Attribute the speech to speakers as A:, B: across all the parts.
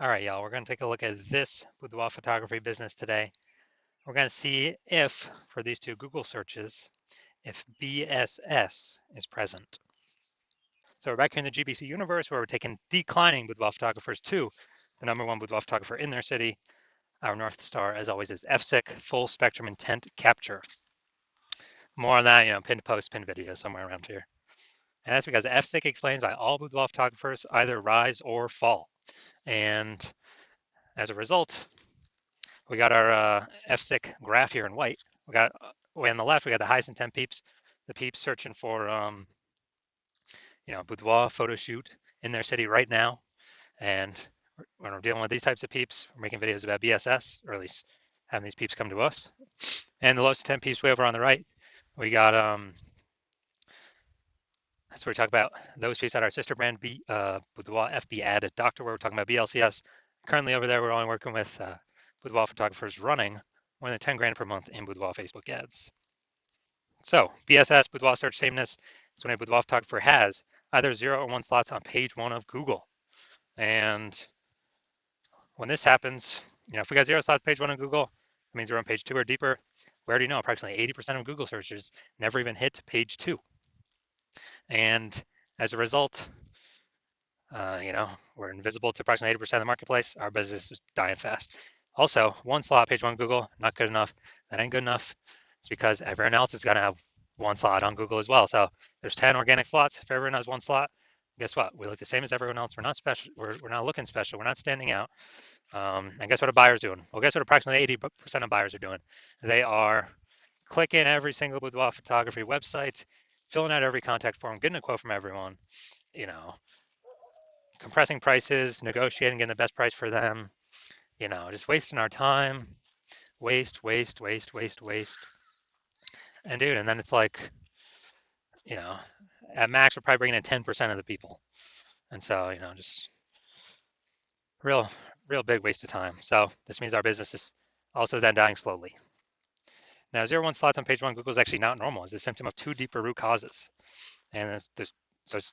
A: All right, y'all, we're going to take a look at this boudoir photography business today. We're going to see if, for these two Google searches, if BSS is present. So we're back here in the GBC universe where we're taking declining boudoir photographers to the #1 boudoir photographer in their city. Our North Star, as always, is FSIC, full spectrum intent capture. More on that, pinned post, pinned video somewhere around here. And that's because FSIC explains why all boudoir photographers either rise or fall. And as a result, we got our FSIC graph here in white. We got way on the left, we got the highest intent peeps, the peeps searching for boudoir photo shoot in their city right now. And when we're dealing with these types of peeps, we're making videos about BSS, or at least having these peeps come to us. And the lowest intent peeps way over on the right, we got that's where we talk about those peeps at our sister brand, Boudoir FB Ad at Doctor, where we're talking about BLCS. Currently over there, we're only working with boudoir photographers running more than 10 grand per month in boudoir Facebook ads. So BSS, boudoir search sameness, is when a boudoir photographer has either 0 or 1 slots on page 1 of Google. And when this happens, if we got 0 slots page 1 of Google, it means we're on page 2 or deeper. We already know approximately 80% of Google searches never even hit page 2. And as a result, we're invisible to approximately 80% of the marketplace. Our business is dying fast. Also, 1 slot page 1 Google, not good enough. That ain't good enough. It's because everyone else is going to have 1 slot on Google as well. So there's 10 organic slots. If everyone has 1 slot, guess what? We look the same as everyone else. We're not special. We're not looking special. We're not standing out. And guess what a buyer's doing? Well, guess what approximately 80% of buyers are doing? They are clicking every single boudoir photography website, filling out every contact form, getting a quote from everyone, compressing prices, negotiating, getting the best price for them, just wasting our time, waste. And dude, and then it's like, at max, we're probably bringing in 10% of the people. And so, just real, real big waste of time. So this means our business is also then dying slowly. Now, 0 1 slots on page 1 Google is actually not normal. It's a symptom of 2 deeper root causes. And so it's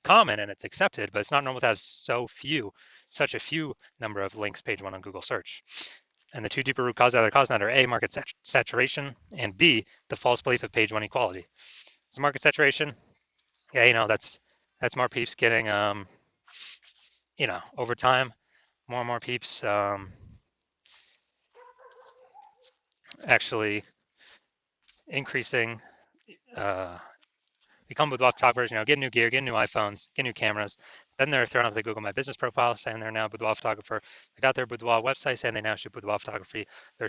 A: common and it's accepted, but it's not normal to have such a few number of links page 1 on Google search. And the 2 deeper root causes that are causing that are A, market saturation, and B, the false belief of page 1 equality. So market saturation, yeah, that's more peeps getting, over time, more and more peeps actually increasing, become boudoir photographers, get new gear, get new iPhones, get new cameras. Then they're thrown up the Google My Business profile saying they're now a boudoir photographer. They got their boudoir website saying they now shoot boudoir photography. They're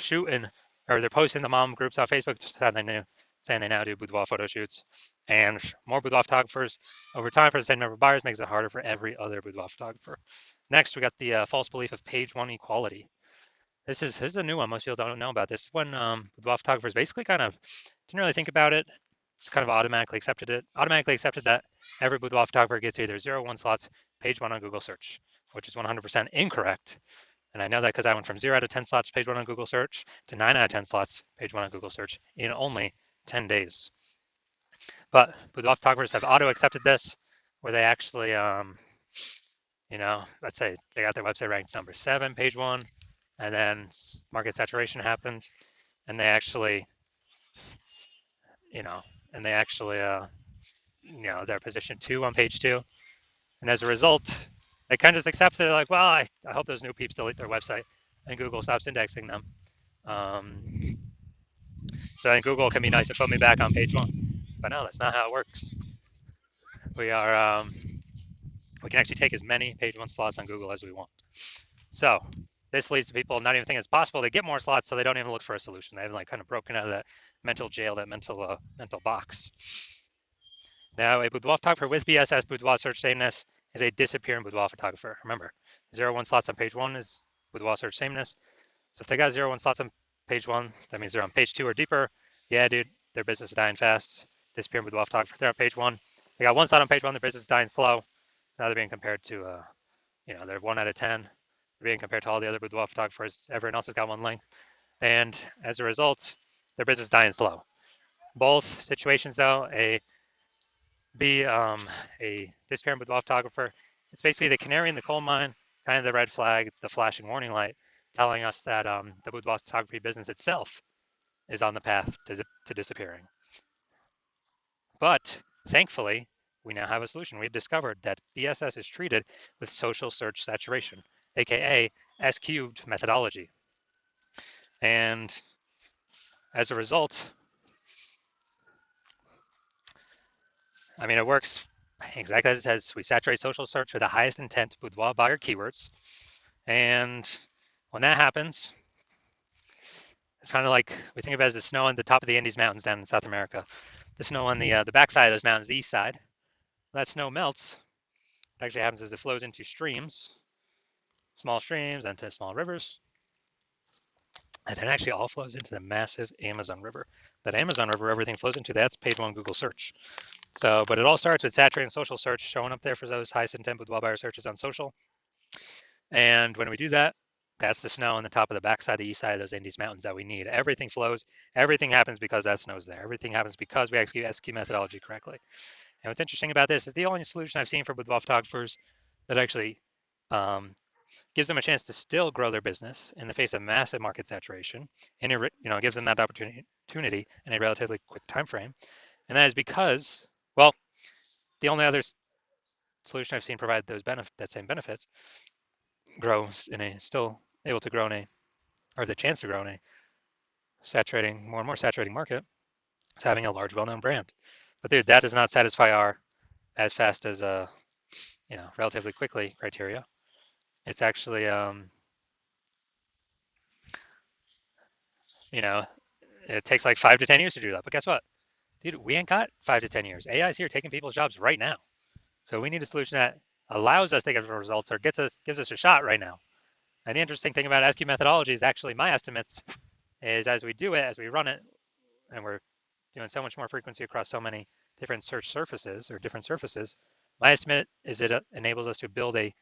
A: posting the mom groups on Facebook just saying they now do boudoir photo shoots. And more boudoir photographers over time for the same number of buyers makes it harder for every other boudoir photographer. Next, we got the false belief of page 1 equality. This is a new one. Most people don't know about this. When boudoir photographers basically kind of didn't really think about it, just kind of automatically accepted that every boudoir photographer gets either 0 1 slots page 1 on Google search, which is 100% incorrect. And I know that because I went from 0 out of 10 slots page 1 on Google search to 9 out of 10 slots page 1 on Google search in only 10 days. But boudoir photographers have auto accepted this, where they actually, let's say they got their website ranked number 7 page 1, and then market saturation happens, and they actually, they're position 2 on page 2. And as a result, they kind of just accept it. Like, well, I hope those new peeps delete their website and Google stops indexing them. So then Google can be nice and put me back on page 1. But no, that's not how it works. We can actually take as many page 1 slots on Google as we want. So this leads to people not even thinking it's possible. They get more slots, so they don't even look for a solution. They've kind of broken out of that mental jail, that mental box. Now, a boudoir photographer with BSS boudoir search sameness is a disappearing boudoir photographer. Remember, 0 1 slots on page 1 is boudoir search sameness. So if they got 0 1 slots on page 1, that means they're on page 2 or deeper. Yeah, dude, their business is dying fast. Disappearing boudoir photographer, they're on page 1. They got 1 slot on page 1, their business is dying slow. Now they're being compared to, they're 1 out of 10. They're being compared to all the other boudoir photographers. Everyone else has got 1 link. And as a result, their business is dying slow. Both situations, though, a disappearing boudoir photographer, it's basically the canary in the coal mine kind of the red flag, the flashing warning light, telling us that the boudoir photography business itself is on the path to disappearing. But thankfully, we now have a solution. We've discovered that BSS is treated with social search saturation, aka S cubed methodology. And as a result, I mean, it works exactly as it says. We saturate social search with the highest intent boudoir buyer keywords. And when that happens, it's kind of like we think of it as the snow on the top of the Andes Mountains down in South America. The snow on the backside of those mountains, the east side. When that snow melts, what actually happens is it flows into streams, small streams, and to small rivers. And it actually all flows into the massive Amazon River. That Amazon River, everything flows into, that's page one Google search. So, but it all starts with saturating social search, showing up there for those highest intent boudoir buyer searches on social. And when we do that, that's the snow on the top of the backside, the east side of those Andes Mountains that we need. Everything flows. Everything happens because that snow's there. Everything happens because we execute SQ methodology correctly. And what's interesting about this is the only solution I've seen for boudoir photographers that actually gives them a chance to still grow their business in the face of massive market saturation, and it gives them that opportunity in a relatively quick time frame. And that is because, well, the only other solution I've seen provide that same benefit grows in a still able to grow in a, or the chance to grow in a saturating, more and more saturating market, is having a large, well-known brand. But dude, that does not satisfy our as fast as relatively quickly criteria. It's actually it takes like 5 to 10 years to do that. But guess what? Dude, we ain't got 5 to 10 years. AI is here taking people's jobs right now. So we need a solution that allows us to get results or gives us a shot right now. And the interesting thing about SQ methodology is actually my estimates is as we do it, as we run it, and we're doing so much more frequency across so many different search surfaces or different surfaces, my estimate is it enables us to build a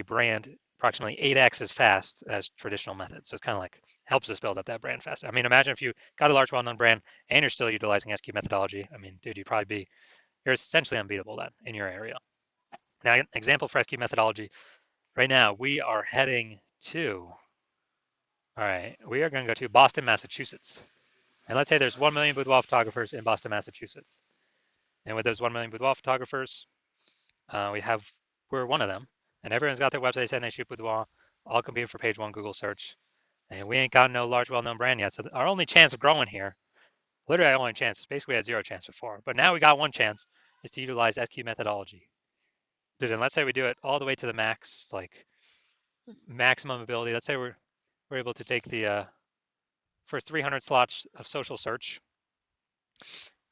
A: brand approximately 8x as fast as traditional methods. So it's kind of like helps us build up that brand fast. I mean, imagine if you got a large well-known brand and you're still utilizing SQ methodology. I mean, dude, you're essentially unbeatable then in your area. Now, an example for SQ methodology, right now we are heading to, all right, we are going to go to Boston, Massachusetts. And let's say there's 1 million boudoir photographers in Boston, Massachusetts. And with those 1 million boudoir photographers, we're one of them. And everyone's got their website saying they shoot boudoir, all competing for page one Google search. And we ain't got no large, well-known brand yet. So our only chance of growing here, literally our only chance, basically we had 0 chance before, but now we got 1 chance, is to utilize SQ methodology. Dude, and let's say we do it all the way to the max, like maximum ability. Let's say we're able to take the first 300 slots of social search,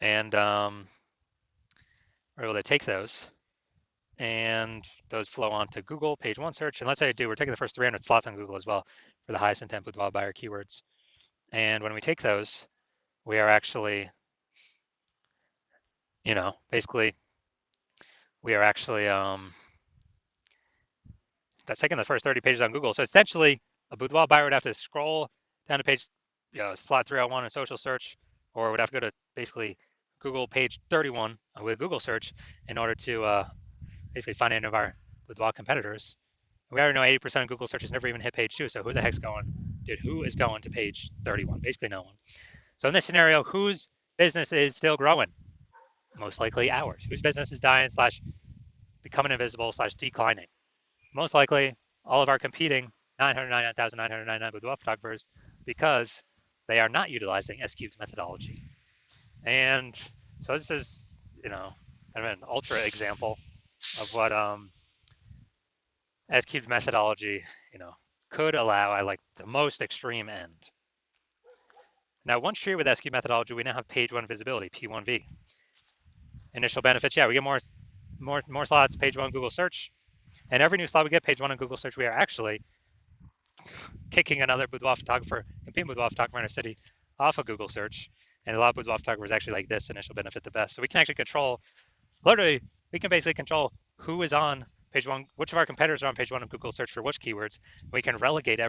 A: and we're able to take those, and those flow onto Google page one search. And let's say we're taking the first 300 slots on Google as well for the highest intent boudoir buyer keywords. And when we take those, we are actually, basically, we are actually that's taking the first 30 pages on Google. So essentially, a boudoir buyer would have to scroll down to page, slot 301 in social search, or would have to go to basically Google page 31 with Google search in order to basically find any of our boudoir competitors. We already know 80% of Google searches never even hit page 2. So who the heck's going? Dude, who is going to page 31? Basically no one. So in this scenario, whose business is still growing? Most likely ours. Whose business is dying / becoming invisible / declining? Most likely all of our competing 999,999 boudoir photographers, because they are not utilizing S-cubed methodology. And so this is, kind of an ultra example of what S-cubed methodology, could allow at like the most extreme end. Now, once treated with SQ methodology, we now have page one visibility, P1V. Initial benefits, we get more slots, page one Google search. And every new slot we get, page one on Google search, we are actually kicking another boudoir photographer, competing boudoir photographer in our city off of Google search. And a lot of boudoir photographers actually like this initial benefit the best. So we can actually we can basically control who is on page one, which of our competitors are on page one of Google search for which keywords. We can relegate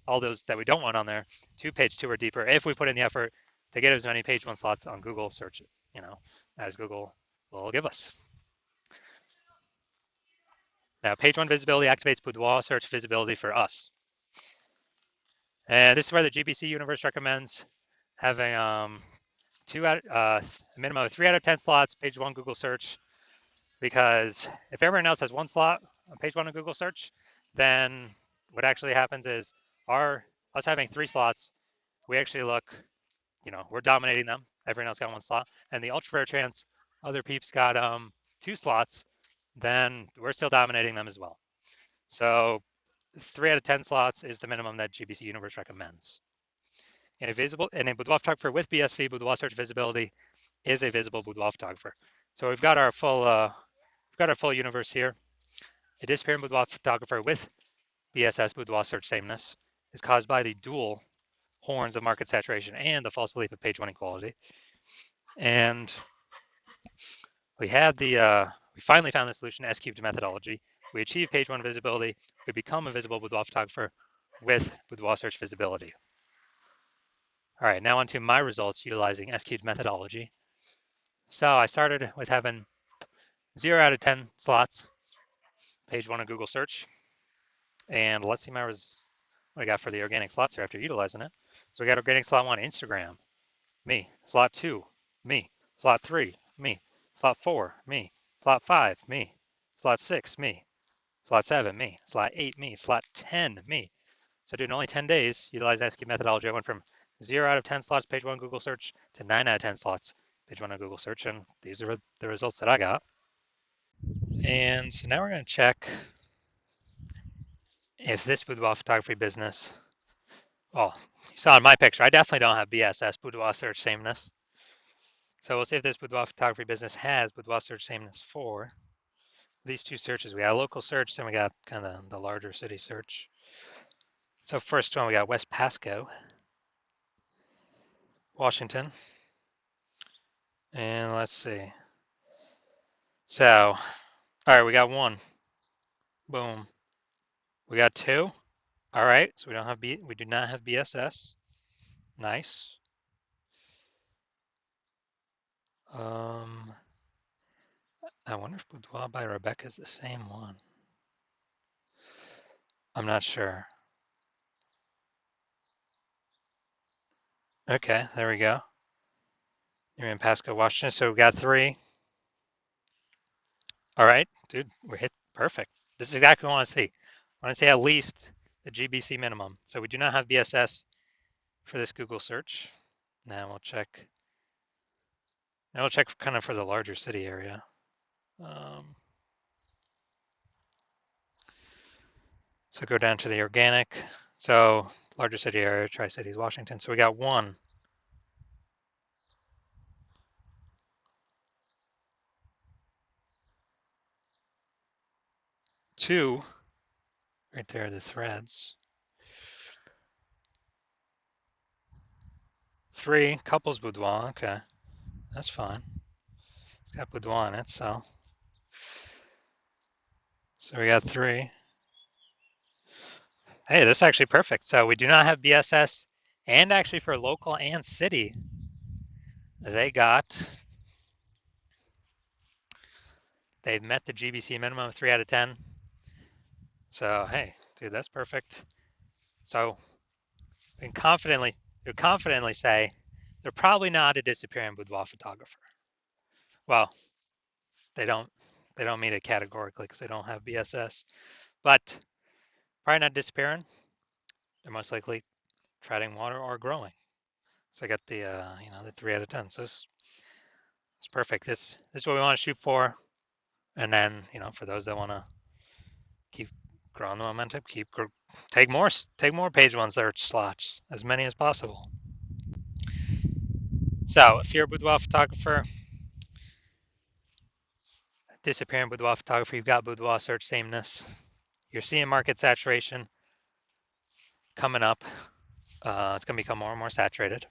A: all those that we don't want on there, to page 2 or deeper if we put in the effort to get as many page 1 slots on Google search, as Google will give us. Now, page one visibility activates Boudoir search visibility for us. And this is where the GBC universe recommends having a minimum of 3 out of 10 slots, page one Google search, because if everyone else has one slot on page one of Google search, then what actually happens is us having 3 slots, we actually look, we're dominating them. Everyone else got 1 slot, and the ultra rare chance other peeps got 2 slots, then we're still dominating them as well. So 3 out of 10 slots is the minimum that GBC Universe recommends. And a Boudoir photographer with BSV Boudoir search visibility is a visible Boudoir photographer. So we've got our full universe here. A disappearing Boudoir photographer with BSS Boudoir search sameness is caused by the dual horns of market saturation and the false belief of page one equality. And we finally found the solution to S-cubed methodology. We achieve page one visibility. We become a visible Boudoir photographer with Boudoir search visibility. All right, now onto my results utilizing S-cubed methodology. So I started with having 0 out of 10 slots, page one of Google search. And let's see what I got for the organic slots here after utilizing it. So we got organic slot 1, Instagram, me. Slot 2, me. Slot 3, me. Slot 4, me. Slot 5, me. Slot 6, me. Slot 7, me. Slot 8, me. Slot 10, me. So in only 10 days, utilizing S-cubed methodology, I went from 0 out of 10 slots page one Google search to 9 out of 10 slots page one on Google search, and these are the results that I got. And so now we're going to check if this boudoir photography business, well, you saw in my picture, I definitely don't have BSS, boudoir search sameness. So we'll see if this boudoir photography business has boudoir search sameness for these 2 searches. We got a local search, then we got kind of the larger city search. So first one, we got West Pasco, Washington. And let's see. So, all right, we got 1. Boom. We got 2. All right, so we do not have BSS. Nice. I wonder if Boudoir by Rebecca is the same one. I'm not sure. Okay, there we go. You're in Pasco, Washington. So we got 3. All right, dude, we're hit perfect. This is exactly what I want to see. I want to see at least the GBC minimum. So we do not have BSS for this Google search. Now we'll check. Now we'll check kind of for the larger city area. So go down to the organic. So larger city area, Tri-Cities, Washington. So we got 1. 2, right there, the threads. 3, couples boudoir. Okay, that's fine. It's got boudoir in it, so we got 3. Hey, this is actually perfect. So we do not have BSS, and actually for local and city, they've met the GBC minimum of 3 out of 10. So hey, dude, that's perfect. So you can confidently say they're probably not a disappearing boudoir photographer. Well, they don't meet it categorically because they don't have BSS, but probably not disappearing. They're most likely treading water or growing. So I got the the 3 out of 10. So it's perfect. This is what we want to shoot for. And then for those that want to keep growing the momentum, take more page one search slots, as many as possible. So if you're a boudoir photographer, disappearing boudoir photographer, you've got boudoir search sameness. You're seeing market saturation coming up. It's going to become more and more saturated.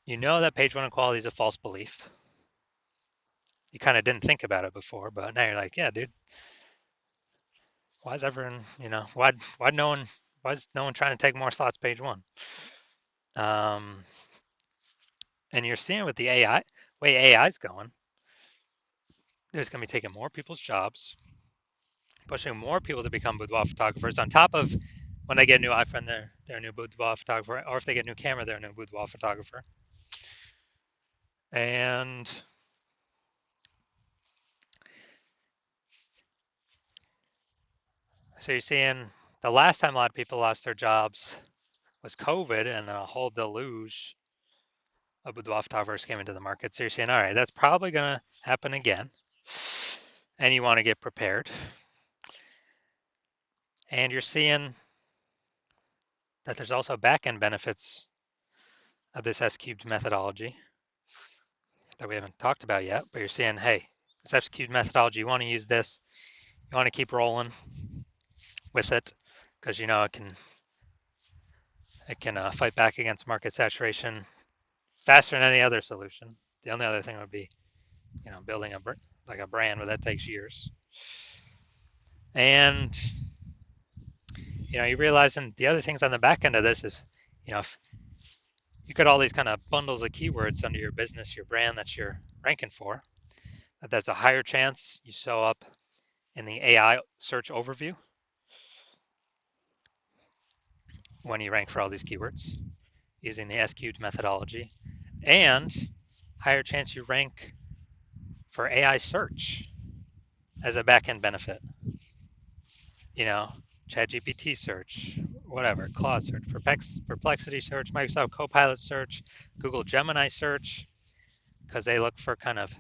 A: You know that page one equality is a false belief. You kind of didn't think about it before, but now you're like, yeah, dude. Why is everyone, why is no one trying to take more slots page one? And you're seeing with the way AI is going, there's going to be taking more people's jobs, pushing more people to become boudoir photographers on top of when they get a new iPhone, they're a new boudoir photographer, or if they get a new camera, they're a new boudoir photographer. And so you're seeing the last time a lot of people lost their jobs was COVID, and a whole deluge of boudoir photographers came into the market. So you're saying, all right, that's probably going to happen again, and you want to get prepared. And you're seeing that there's also back-end benefits of this S-cubed methodology that we haven't talked about yet, but you're seeing, hey, this S-cubed methodology, you want to use this, you want to keep rolling with it, because you know it can fight back against market saturation faster than any other solution. The only other thing would be, building a brand, but that takes years. And you realize, and the other things on the back end of this is, if you got all these kind of bundles of keywords under your business, your brand that you're ranking for, that's a higher chance you show up in the AI search overview when you rank for all these keywords using the S-cubed methodology, and higher chance you rank for AI search as a back-end benefit. ChatGPT search, whatever, Claude search, Perplexity search, Microsoft Copilot search, Google Gemini search, because they look for kind of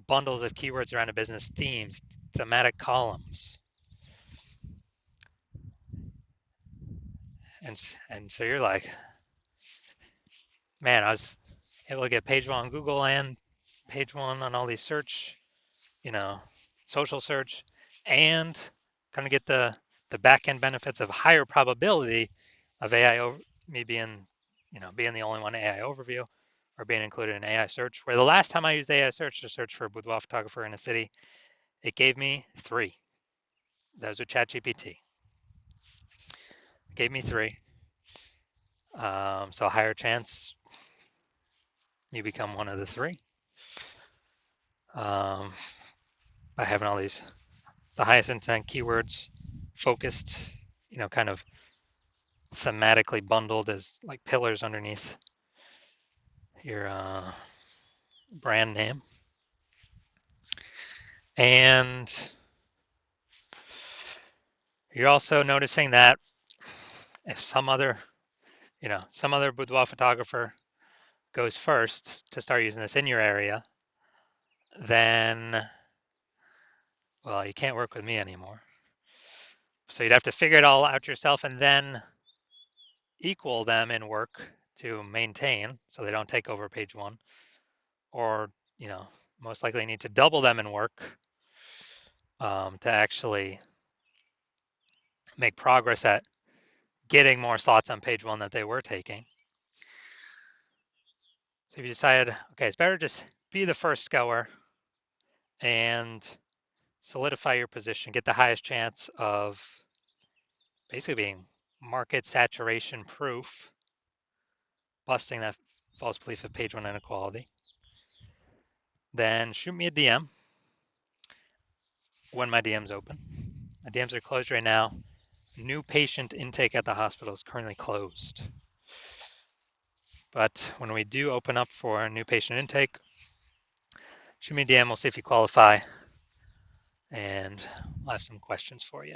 A: bundles of keywords around a business, themes, thematic columns. And so you're like, man, I was able to get page one on Google and page one on all these search, social search, and kind of get the back end benefits of higher probability of AI me being the only one AI overview or being included in AI search. Where the last time I used AI search to search for a boudoir photographer in a city, it gave me 3. Those are ChatGPT. It gave me 3. So a higher chance you become one of the 3 by having all the highest intent keywords focused, kind of thematically bundled as like pillars underneath your brand name. And you're also noticing that if some other boudoir photographer goes first to start using this in your area, then, well, you can't work with me anymore. So you'd have to figure it all out yourself and then equal them in work to maintain so they don't take over page one, or, most likely need to double them in work to actually make progress at getting more slots on page one that they were taking. So if you decided, okay, it's better just be the first goer and solidify your position, get the highest chance of basically being market saturation proof, busting that false belief of page one inequality, then shoot me a DM when my DM's open. My DMs are closed right now. New patient intake at the hospital is currently closed. But when we do open up for a new patient intake, shoot me a DM, we'll see if you qualify, and I'll have some questions for you.